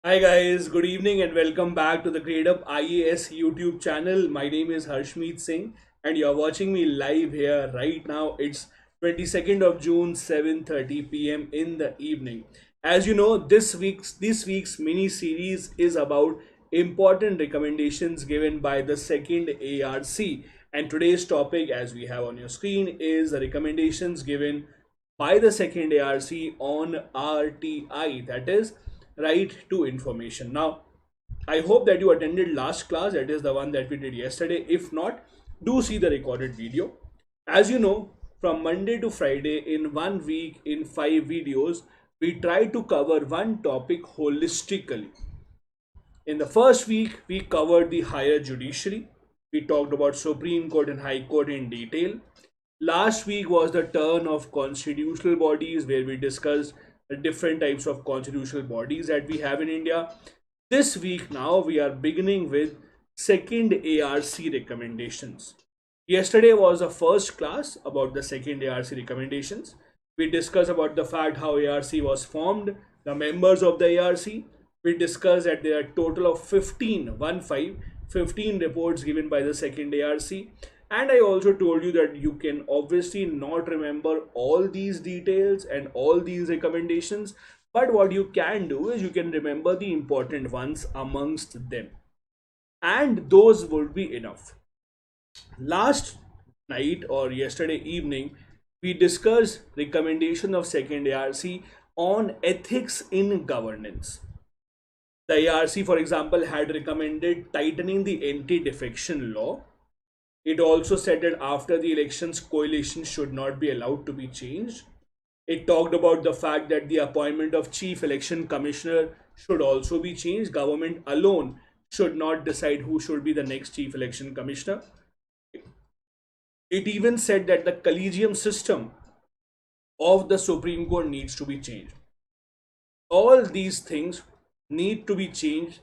Hi guys, good evening and welcome back to the Gradeup IAS YouTube channel. My name is Harshmeet Singh and you're watching me live here right now. It's 22nd of June, 7:30 p.m. in the evening. As you know, this week's mini series is about important recommendations given by the second ARC. And today's topic, as we have on your screen, is the recommendations given by the second ARC on RTI, that is right to information. Now, I hope that you attended last class, that is the one that we did yesterday. If not, do see the recorded video. As you know, from Monday to Friday in 1 week in 5 videos, we try to cover one topic holistically. In the first week, we covered the higher judiciary. We talked about Supreme Court and High Court in detail. Last week was the turn of constitutional bodies, where we discussed the different types of constitutional bodies that we have in India. This week now we are beginning with second ARC recommendations. Yesterday was the first class about the second ARC recommendations. We discussed about the fact how ARC was formed, the members of the ARC. We discussed that there are a total of 15 reports given by the second ARC. And I also told you that you can obviously not remember all these details and all these recommendations, but what you can do is you can remember the important ones amongst them, and those would be enough. Last night or yesterday evening, we discussed recommendation of second ARC on ethics in governance. The ARC, for example, had recommended tightening the anti-defection law. It also said that after the elections, coalitions should not be allowed to be changed. It talked about the fact that the appointment of chief election commissioner should also be changed. Government alone should not decide who should be the next chief election commissioner. It even said that the collegium system of the Supreme Court needs to be changed. All these things need to be changed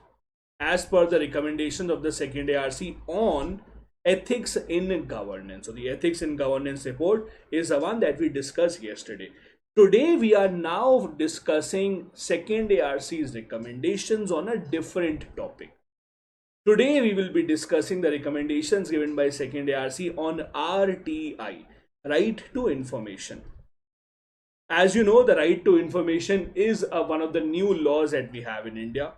as per the recommendations of the second ARC on ethics in governance. So the ethics in governance report is the one that we discussed yesterday. Today we are now discussing second ARC's recommendations on a different topic. Today we will be discussing the recommendations given by second ARC on RTI, right to information. As you know, the right to information is one of the new laws that we have in India,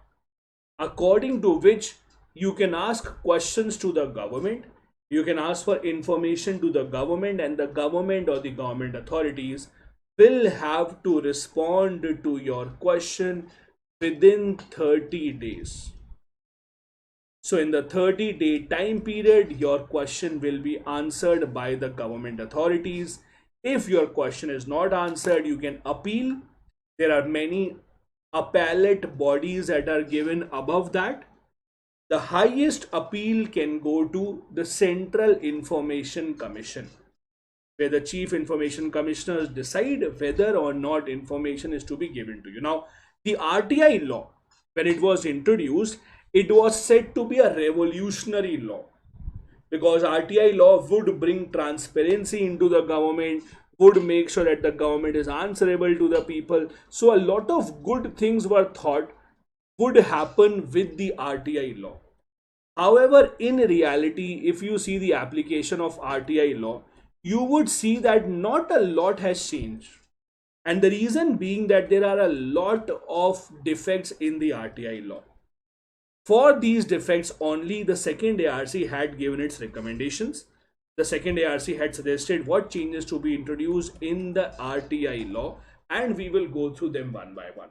according to which you can ask questions to the government, you can ask for information to the government, and the government or the government authorities will have to respond to your question within 30 days. So in the 30-day time period, your question will be answered by the government authorities. If your question is not answered, you can appeal. There are many appellate bodies that are given above that. The highest appeal can go to the Central Information Commission, where the Chief Information Commissioners decide whether or not information is to be given to you. Now, the RTI law, when it was introduced, it was said to be a revolutionary law, because RTI law would bring transparency into the government, would make sure that the government is answerable to the people. So a lot of good things were thought would happen with the RTI law. However, in reality, if you see the application of RTI law, you would see that not a lot has changed. And the reason being that there are a lot of defects in the RTI law. For these defects, only the second ARC had given its recommendations. The second ARC had suggested what changes to be introduced in the RTI law, and we will go through them one by one.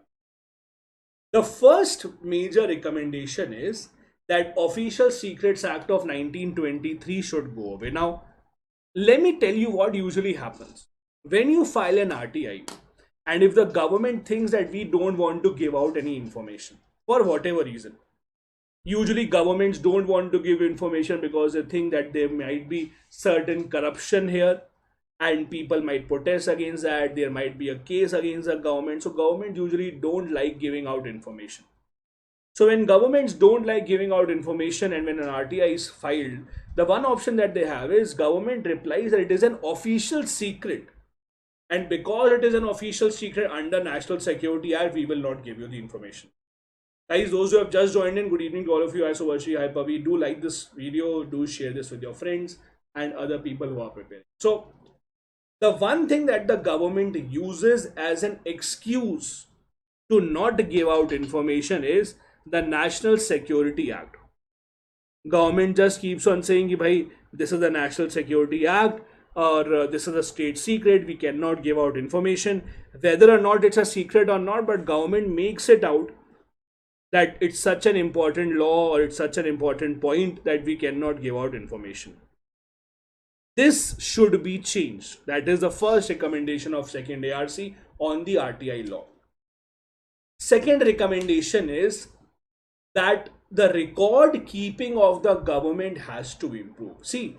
The first major recommendation is that Official Secrets Act of 1923 should go away. Now, let me tell you what usually happens. When you file an RTI, and if the government thinks that we don't want to give out any information, for whatever reason, usually governments don't want to give information because they think that there might be certain corruption here and people might protest against that, there might be a case against the government. So government usually don't like giving out information. So when governments don't like giving out information and when an RTI is filed, the one option that they have is government replies that it is an official secret, and because it is an official secret under National Security Act, we will not give you the information. Guys, those who have just joined in, good evening to all of you. Hi Subhashi, hi Pavi. Do like this video, do share this with your friends and other people who are preparing. So, the one thing that the government uses as an excuse to not give out information is the National Security Act. Government just keeps on saying कि भाई this is the National Security Act or this is a state secret, we cannot give out information. Whether or not it's a secret or not, but government makes it out that it's such an important law or it's such an important point that we cannot give out information. This should be changed. That is the first recommendation of second ARC on the RTI law. Second recommendation is that the record keeping of the government has to improve. See,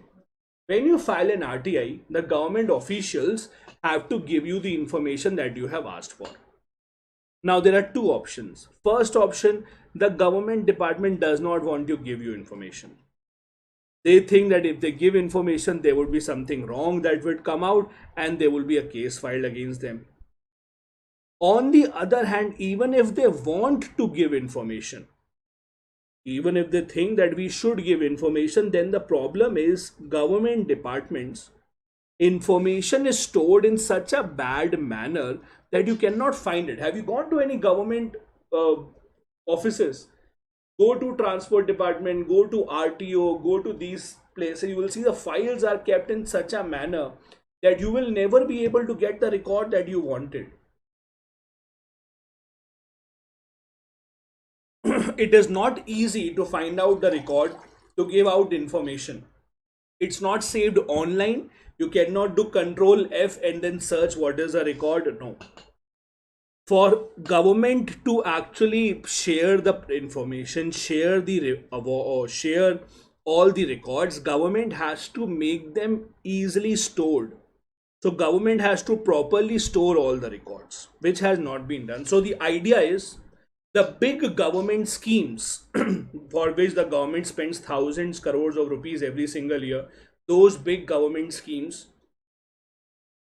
when you file an RTI, the government officials have to give you the information that you have asked for. Now there are two options. First option, the government department does not want to give you information. They think that if they give information, there would be something wrong that would come out and there will be a case filed against them. On the other hand, even if they want to give information, even if they think that we should give information, then the problem is government departments, information is stored in such a bad manner that you cannot find it. Have you gone to any government offices? Go to transport department, go to RTO, go to these places. You will see the files are kept in such a manner that you will never be able to get the record that you wanted. It is not easy to find out the record, to give out information. It's not saved online. You cannot do Control F and then search what is a record. No. For government to actually share the information, share all the records, government has to make them easily stored. So government has to properly store all the records, which has not been done. So the idea is the big government schemes for which the government spends thousands crores of rupees every single year, those big government schemes,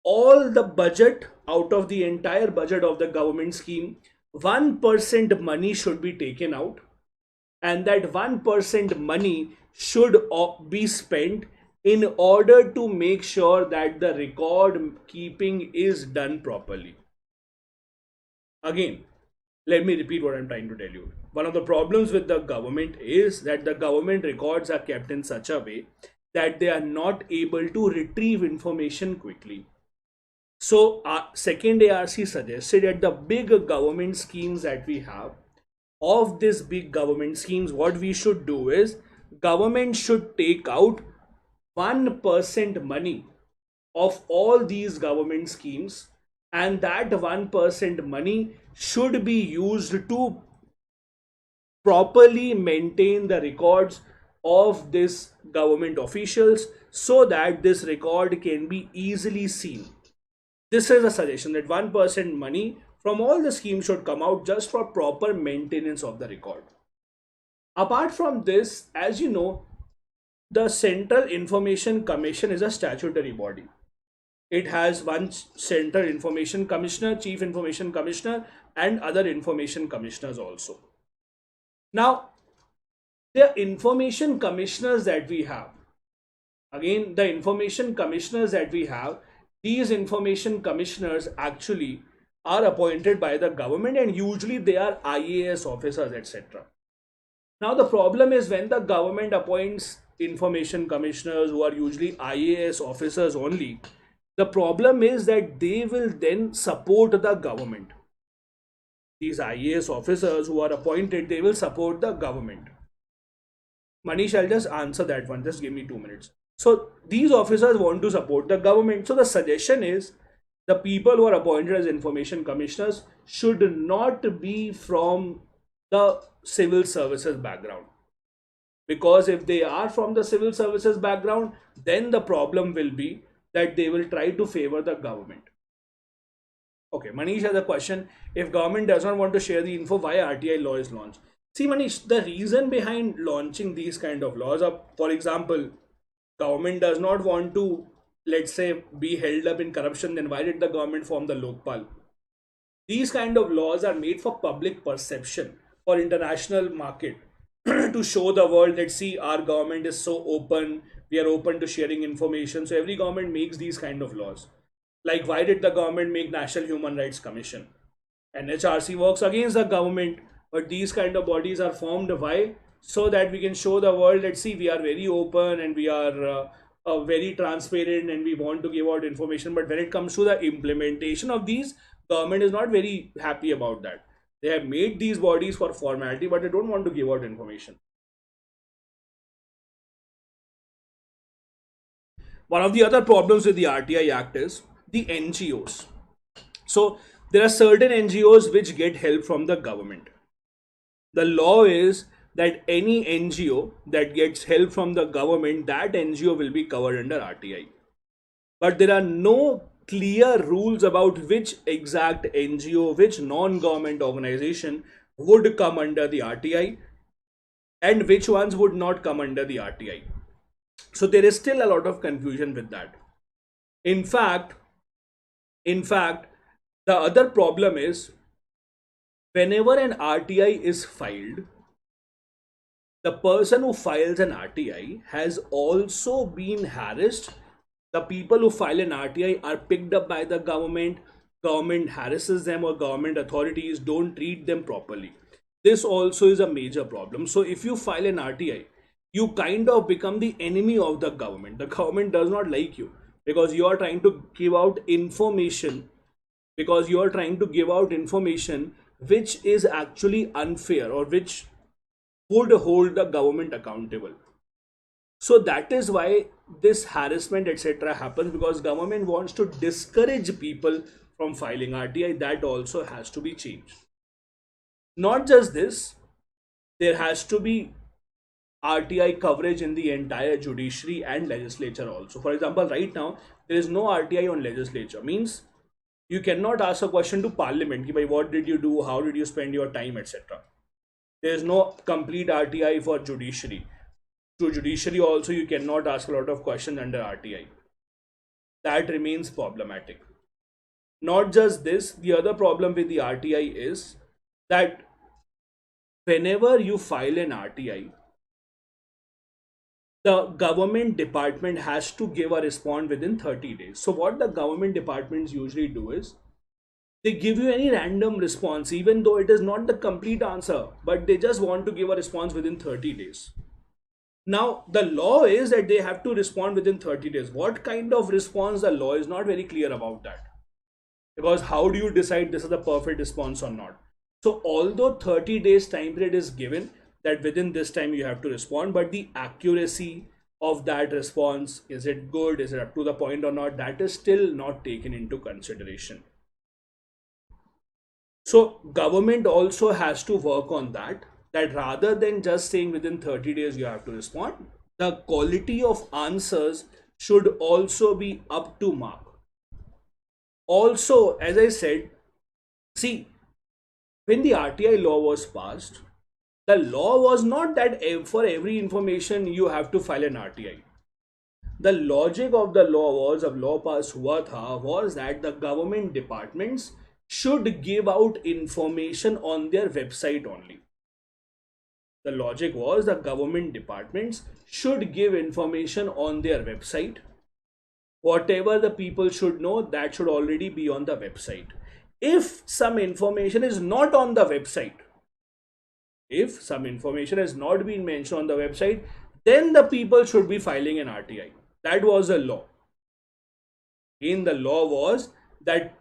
all the budget, out of the entire budget of the government scheme, 1% money should be taken out, and that 1% money should be spent in order to make sure that the record keeping is done properly. Again, let me repeat what I'm trying to tell you. One of the problems with the government is that the government records are kept in such a way that they are not able to retrieve information quickly. So second ARC suggested that the big government schemes that we have, of these big government schemes, what we should do is government should take out 1% money of all these government schemes, and that 1% money should be used to properly maintain the records of these government officials so that this record can be easily seen. This is a suggestion that 1% money from all the schemes should come out just for proper maintenance of the record. Apart from this, as you know, the Central Information Commission is a statutory body. It has one Central Information Commissioner, Chief Information Commissioner, and other information commissioners also. Now, the information commissioners that we have, again, the information commissioners that we have, these information commissioners actually are appointed by the government, and usually they are IAS officers, etc. Now, the problem is when the government appoints information commissioners who are usually IAS officers only, the problem is that they will then support the government. These IAS officers who are appointed, they will support the government. Manish, I'll just answer that one. Just give me 2 minutes. So these officers want to support the government. So the suggestion is the people who are appointed as information commissioners should not be from the civil services background. Because if they are from the civil services background, then the problem will be that they will try to favor the government. Okay, Manish has a question. If government does not want to share the info, why RTI law is launched? See, Manish, the reason behind launching these kind of laws are, for example, government does not want to, let's say, be held up in corruption, then why did the government form the Lokpal? These kind of laws are made for public perception. for international market to show the world that see our government is so open, we are open to sharing information. So every government makes these kind of laws. Like why did the government make National Human Rights Commission? NHRC works against the government, but these kind of bodies are formed. Why? So that we can show the world that see we are very open and we are very transparent and we want to give out information. But when it comes to the implementation of these, government is not very happy about that. They have made these bodies for formality, but they don't want to give out information. One of the other problems with the RTI Act is the NGOs. So there are certain NGOs which get help from the government. The law is that any NGO that gets help from the government, that NGO will be covered under RTI. But there are no clear rules about which exact NGO, which non-government organization would come under the RTI and which ones would not come under the RTI. So there is still a lot of confusion with that. In fact, the other problem is whenever an RTI is filed, the person who files an RTI has also been harassed. The people who file an RTI are picked up by the government. Government harasses them, or government authorities don't treat them properly. This also is a major problem. So if you file an RTI, you kind of become the enemy of the government. The government does not like you because you are trying to give out information, which is actually unfair or which would hold the government accountable. So that is why this harassment etc. happens, because government wants to discourage people from filing RTI. That also has to be changed. Not just this, there has to be RTI coverage in the entire judiciary and legislature also. For example, right now there is no RTI on legislature. Means you cannot ask a question to parliament, ki, what did you do, how did you spend your time, etc. There is no complete RTI for judiciary. To judiciary also you cannot ask a lot of questions under RTI. That remains problematic. Not just this, the other problem with the RTI is that whenever you file an RTI, the government department has to give a response within 30 days. So what the government departments usually do is they give you any random response, even though it is not the complete answer, but they just want to give a response within 30 days. Now, the law is that they have to respond within 30 days. What kind of response? The law is not very clear about that. Because how do you decide this is the perfect response or not? So although 30 days time period is given, that within this time you have to respond, but the accuracy of that response, is it good, is it up to the point or not, that is still not taken into consideration. So government also has to work on that rather than just saying within 30 days you have to respond, the quality of answers should also be up to mark. Also, as I said, see, when the RTI law was passed, the law was not that for every information you have to file an RTI. The logic of the law was, of law passed hua tha, was that the government departments should give out information on their website only. The logic was the government departments should give information on their website. Whatever the people should know, that should already be on the website. If some information is not on the website, if some information has not been mentioned on the website, then the people should be filing an RTI. That was the law. In the law was that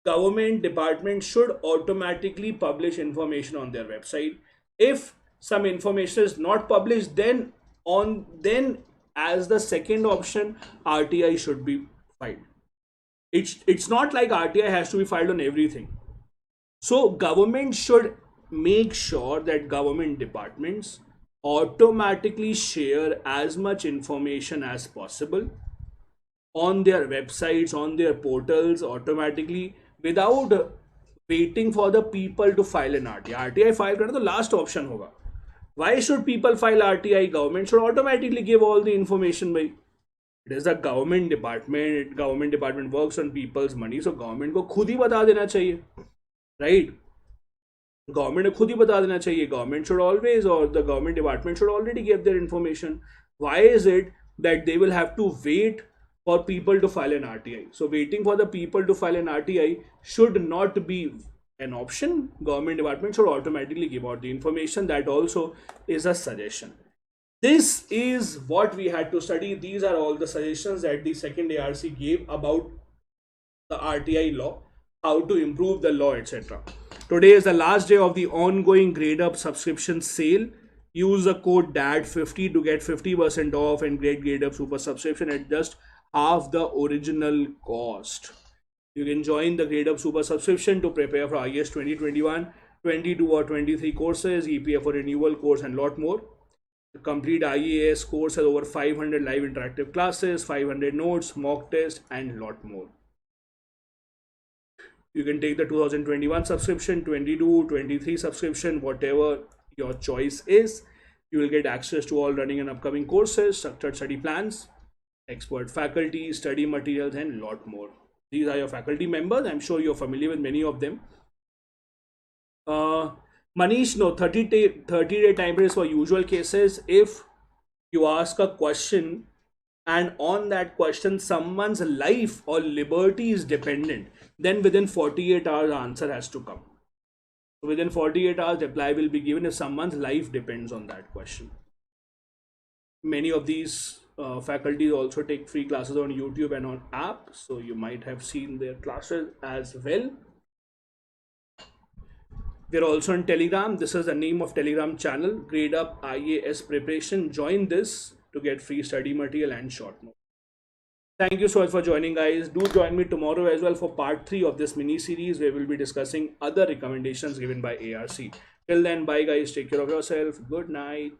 government department should automatically publish information on their website. If some information is not published, then as the second option, RTI should be filed. It's not like RTI has to be filed on everything. So government should make sure that government departments automatically share as much information as possible on their websites, on their portals, automatically, without waiting for the people to file an RTI. RTI file करना तो last option होगा. Why should people file RTI? Government should automatically give all the information by. It is the government department. Government department works on people's money, so government को खुद ही बता देना चाहिए, right? Government ने खुद ही बता देना चाहिए. Government should always, or the government department should already give their information. Why is it that they will have to wait for people to file an RTI? So waiting for the people to file an RTI should not be an option. Government department should automatically give out the information. That also is a suggestion. This is what we had to study. These are all the suggestions that the second ARC gave about the RTI law, how to improve the law, etc. Today is the last day of the ongoing Gradeup subscription sale. Use the code DAD50 to get 50% off and get Gradeup Super subscription at just half the original cost. You can join the Gradeup Super subscription to prepare for IAS 2021, 22 or 23 courses, EPFO renewal course and lot more. The complete IAS course has over 500 live interactive classes, 500 notes, mock tests and lot more. You can take the 2021 subscription, 22, 23 subscription, whatever your choice is. You will get access to all running and upcoming courses, structured study plans, expert faculty, study materials, and lot more. These are your faculty members. I'm sure you're familiar with many of them. Manish, no, 30-day time period for usual cases. If you ask a question and on that question someone's life or liberty is dependent, then within 48 hours the answer has to come. So within 48 hours reply will be given if someone's life depends on that question. Many of these faculties also take free classes on YouTube and on app, so you might have seen their classes as well. We're also on Telegram. This is the name of Telegram channel, Gradeup IAS Preparation. Join this to get free study material and short notes. Thank you so much for joining, guys. Do join me tomorrow as well for part 3 of this mini series where we'll be discussing other recommendations given by ARC. Till then, bye guys. Take care of yourself. Good night.